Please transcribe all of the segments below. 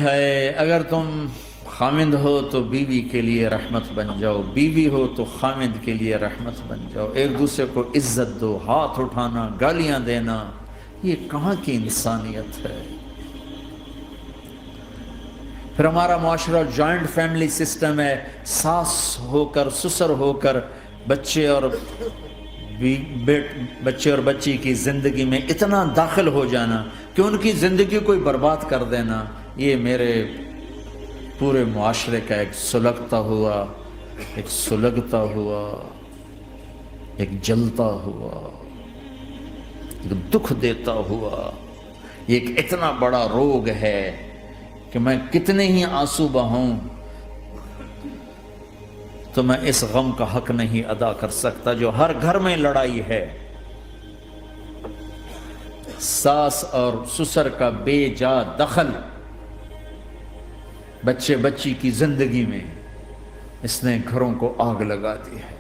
ہائے اگر تم خامند ہو تو بیوی کے لیے رحمت بن جاؤ، بیوی ہو تو خامند کے لیے رحمت بن جاؤ، ایک دوسرے کو عزت دو، ہاتھ اٹھانا، گالیاں دینا، یہ کہاں کی انسانیت ہے؟ پھر ہمارا معاشرہ جوائنٹ فیملی سسٹم ہے، ساس ہو کر سسر ہو کر بچے اور بچی کی زندگی میں اتنا داخل ہو جانا کہ ان کی زندگی کو برباد کر دینا، یہ میرے پورے معاشرے کا ایک سلگتا ہوا، ایک جلتا ہوا، ایک دکھ دیتا ہوا، یہ ایک اتنا بڑا روگ ہے کہ میں کتنے ہی آنسو بہاؤں تو میں اس غم کا حق نہیں ادا کر سکتا جو ہر گھر میں لڑائی ہے۔ ساس اور سسر کا بے جا دخل بچی کی زندگی میں، اس نے گھروں کو آگ لگا دی ہے۔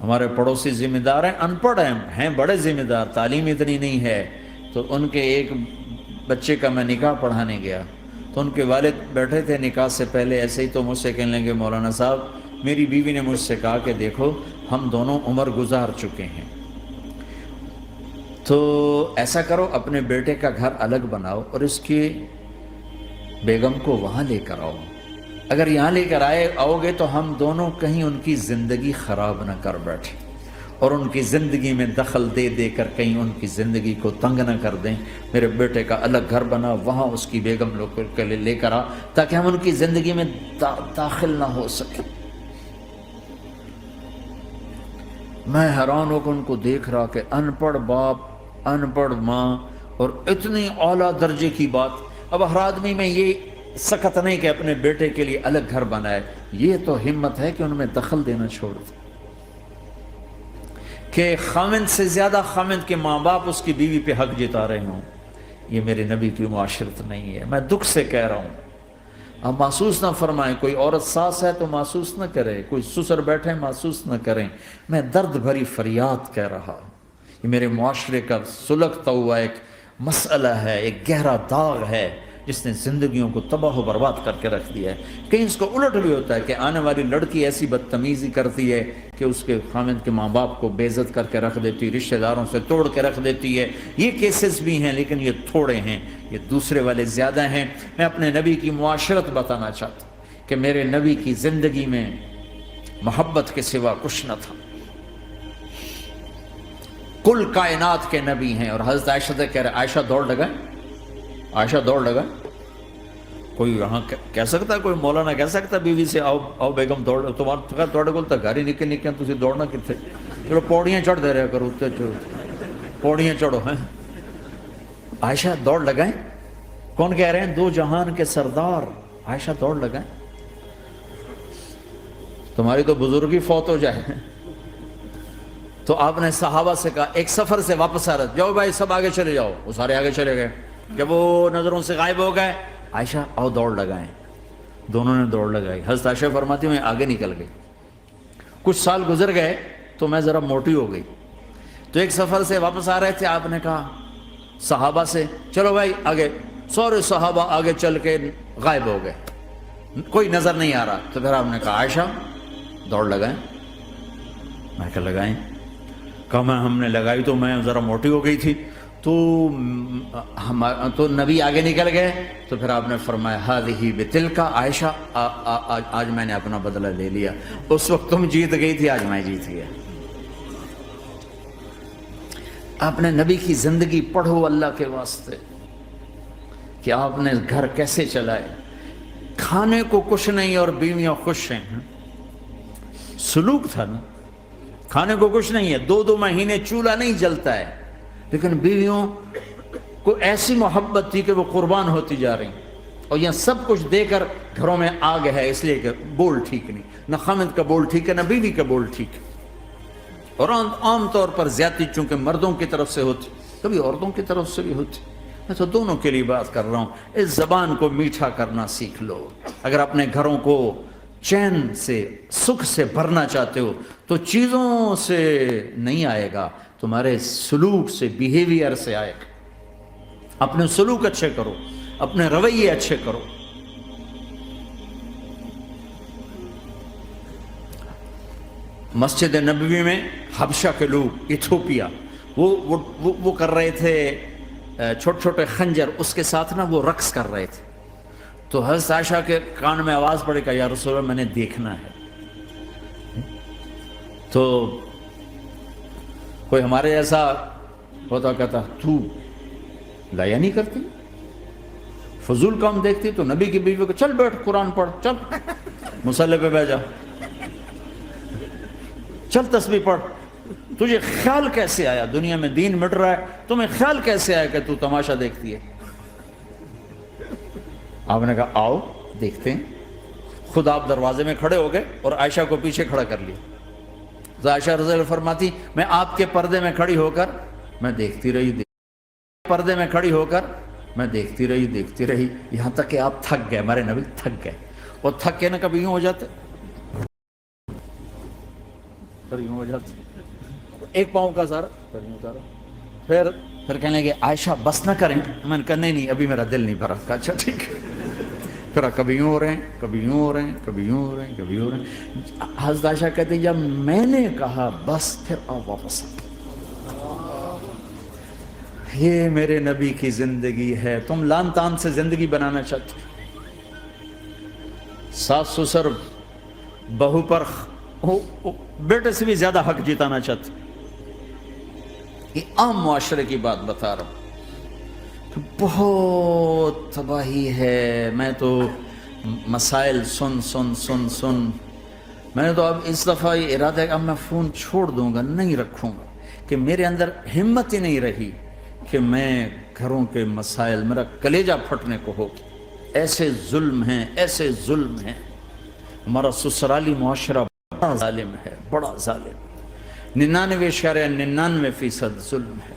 ہمارے پڑوسی ذمہ دار ہیں، ان پڑھ ہیں بڑے ذمہ دار، تعلیم اتنی نہیں ہے، تو ان کے ایک بچے کا میں نکاح پڑھانے گیا تو ان کے والد بیٹھے تھے نکاح سے پہلے، ایسے ہی تو مجھ سے کہنے لگے مولانا صاحب میری بیوی نے مجھ سے کہا کہ دیکھو ہم دونوں عمر گزار چکے ہیں، تو ایسا کرو اپنے بیٹے کا گھر الگ بناؤ اور اس کی بیگم کو وہاں لے کر آؤ، اگر یہاں لے کر آؤ گے تو ہم دونوں کہیں ان کی زندگی خراب نہ کر بیٹھیں اور ان کی زندگی میں دخل دے دے کر کہیں ان کی زندگی کو تنگ نہ کر دیں، میرے بیٹے کا الگ گھر بنا، وہاں اس کی بیگم لوگ کے لیے لے کر آ تاکہ ہم ان کی زندگی میں داخل نہ ہو سکے۔ میں حیران ہو کر ان کو دیکھ رہا کہ ان پڑھ باپ، ان پڑھ ماں، اور اتنی اعلیٰ درجے کی بات۔ اب ہر آدمی میں یہ سخت نہیں کہ اپنے بیٹے کے لیے الگ گھر بنائے، یہ تو ہمت ہے کہ ان میں دخل دینا چھوڑ دے، کہ خامند سے زیادہ خامند کے ماں باپ اس کی بیوی پہ حق جتا رہے ہوں، یہ میرے نبی کی معاشرت نہیں ہے۔ میں دکھ سے کہہ رہا ہوں، آپ محسوس نہ فرمائیں، کوئی عورت ساس ہے تو محسوس نہ کرے، کوئی سسر بیٹھے محسوس نہ کریں، میں درد بھری فریاد کہہ رہا ہوں، یہ میرے معاشرے کا سلگتا ہوا ایک مسئلہ ہے، ایک گہرا داغ ہے جس نے زندگیوں کو تباہ و برباد کر کے رکھ دیا ہے۔ کہیں اس کو الٹ بھی ہوتا ہے کہ آنے والی لڑکی ایسی بدتمیزی کرتی ہے کہ اس کے خامند کے ماں باپ کو بے عزت کر کے رکھ دیتی، رشتہ داروں سے توڑ کے رکھ دیتی ہے۔ یہ کیسز بھی ہیں لیکن یہ تھوڑے ہیں، یہ دوسرے والے زیادہ ہیں۔ میں اپنے نبی کی معاشرت بتانا چاہتا ہوں کہ میرے نبی کی زندگی میں محبت کے سوا کچھ نہ تھا، کل کائنات کے نبی ہیں۔ اور حضرت عائشہ سے کہہ رہے عائشہ دوڑ لگا، عائشہ دوڑ لگا۔ کوئی یہاں کہہ سکتا ہے، کوئی مولانا کہہ سکتا ہے بیوی سے آؤ بیگم دوڑ، تمہارا توڑے کو تو گھر ہی نکل تھی دوڑنا کتنے، چلو پوڑیاں چڑھ دے رہے کرو، پوڑیاں چڑھو ہیں۔ عائشہ دوڑ لگائیں، کون کہہ رہے ہیں؟ دو جہان کے سردار عائشہ دوڑ لگائیں، تمہاری تو بزرگی فوت ہو جائے۔ تو آپ نے صحابہ سے کہا، ایک سفر سے واپس آ رہے، جاؤ بھائی سب آگے چلے جاؤ، وہ سارے آگے چلے گئے۔ جب وہ نظروں سے غائب ہو گئے، عائشہ آؤ دوڑ لگائیں، دونوں نے دوڑ لگائی۔ حضرت عائشہ فرماتی میں آگے نکل گئی، کچھ سال گزر گئے تو میں ذرا موٹی ہو گئی، تو ایک سفر سے واپس آ رہے تھے، آپ نے کہا صحابہ سے چلو بھائی آگے، سورے صحابہ آگے چل کے غائب ہو گئے، کوئی نظر نہیں آ رہا، تو پھر آپ نے کہا عائشہ دوڑ لگائیں۔ میں کہا لگائیں، کہا ہم نے لگائی تو میں ذرا موٹی ہو گئی تھی، تو نبی آگے نکل گئے، تو پھر آپ نے فرمایا ہذہ بتلک، عائشہ آج میں نے اپنا بدلہ لے لیا، اس وقت تم جیت گئی تھی، آج میں جیت گیا۔ آپ نے نبی کی زندگی پڑھو اللہ کے واسطے کہ آپ نے گھر کیسے چلائے، کھانے کو کچھ نہیں اور بیویاں خوش ہیں، سلوک تھا نا، کھانے کو کچھ نہیں ہے، 2 مہینے چولہا نہیں جلتا ہے، لیکن بیویوں کو ایسی محبت تھی کہ وہ قربان ہوتی جا رہی، اور یہاں سب کچھ دے کر گھروں میں آگ ہے، اس لیے کہ بول ٹھیک نہیں، نہ خامد کا بول ٹھیک ہے نہ بیوی کا بول ٹھیک ہے، اور عام طور پر زیادتی چونکہ مردوں کی طرف سے ہوتی، کبھی عورتوں کی طرف سے بھی ہوتی، میں تو دونوں کے لیے بات کر رہا ہوں۔ اس زبان کو میٹھا کرنا سیکھ لو، اگر اپنے گھروں کو چین سے سکھ سے بھرنا چاہتے ہو تو چیزوں سے نہیں آئے گا، تمہارے سلوک سے، بیہیویئر سے آئے گا۔ اپنے سلوک اچھے کرو، اپنے رویے اچھے کرو. مسجد نبوی میں حبشہ کے لوگ ایتھوپیا وہ کر رہے تھے چھوٹے چھوٹے خنجر، اس کے ساتھ نا وہ رقص کر رہے تھے. تو حضرت عائشہ کے کان میں آواز پڑی کہ یا رسول اللہ میں نے دیکھنا ہے. تو کوئی ہمارے جیسا ہوتا کہتا تو لایا نہیں کرتی، فضول کام دیکھتی. تو نبی کی بیوی کو چل بیٹھ قرآن پڑھ، چل مصلی پہ بیٹھ جا، چل تسبیح پڑھ. تجھے خیال کیسے آیا دنیا میں دین مٹ رہا ہے، تمہیں خیال کیسے آیا کہ تو تماشا دیکھتی ہے؟ آپ نے کہا آؤ دیکھتے ہیں. خود آپ دروازے میں کھڑے ہو گئے اور عائشہ کو پیچھے کھڑا کر لیا. تو عائشہ رضی اللہ فرماتی میں آپ کے پردے میں کھڑی ہو کر میں دیکھتی رہی، پردے میں کھڑی ہو کر میں دیکھتی رہی یہاں تک کہ آپ تھک گئے. ہمارے نبی تھک گئے، اور تھک کے نا کبھی یوں ہو جاتے، یوں ہو جاتے، ایک پاؤں کا سارا پھر کہنے لگے عائشہ بس نہ کریں. میں نے کہا نہیں ابھی میرا دل نہیں بھرا. اچھا ٹھیک ہے. پھر کبھی یوں ہو رہے ہیں، کبھی یوں ہو رہے ہیں، کبھی یوں ہو رہے ہیں، کبھی یوں ہو رہے ہیں. حضرت عائشہ کہتے ہیں جب میں نے کہا بس پھر آؤ واپس. یہ میرے نبی کی زندگی ہے. تم لان تان سے زندگی بنانا چاہتے، ساس سسر بہو پر بیٹے سے بھی زیادہ حق جتانا چاہتے. یہ عام معاشرے کی بات بتا رہا ہوں. بہت تباہی ہے. میں تو مسائل سن میں نے تو اب اس دفعہ یہ ارادہ ہے کہ اب میں فون چھوڑ دوں گا، نہیں رکھوں گا، کہ میرے اندر ہمت ہی نہیں رہی کہ میں گھروں کے مسائل، میرا کلیجہ پھٹنے کو ہو. ایسے ظلم ہیں، ایسے ظلم ہیں. ہمارا سسرالی معاشرہ بڑا ظالم ہے، بڑا ظالم. 99.99% ظلم ہے.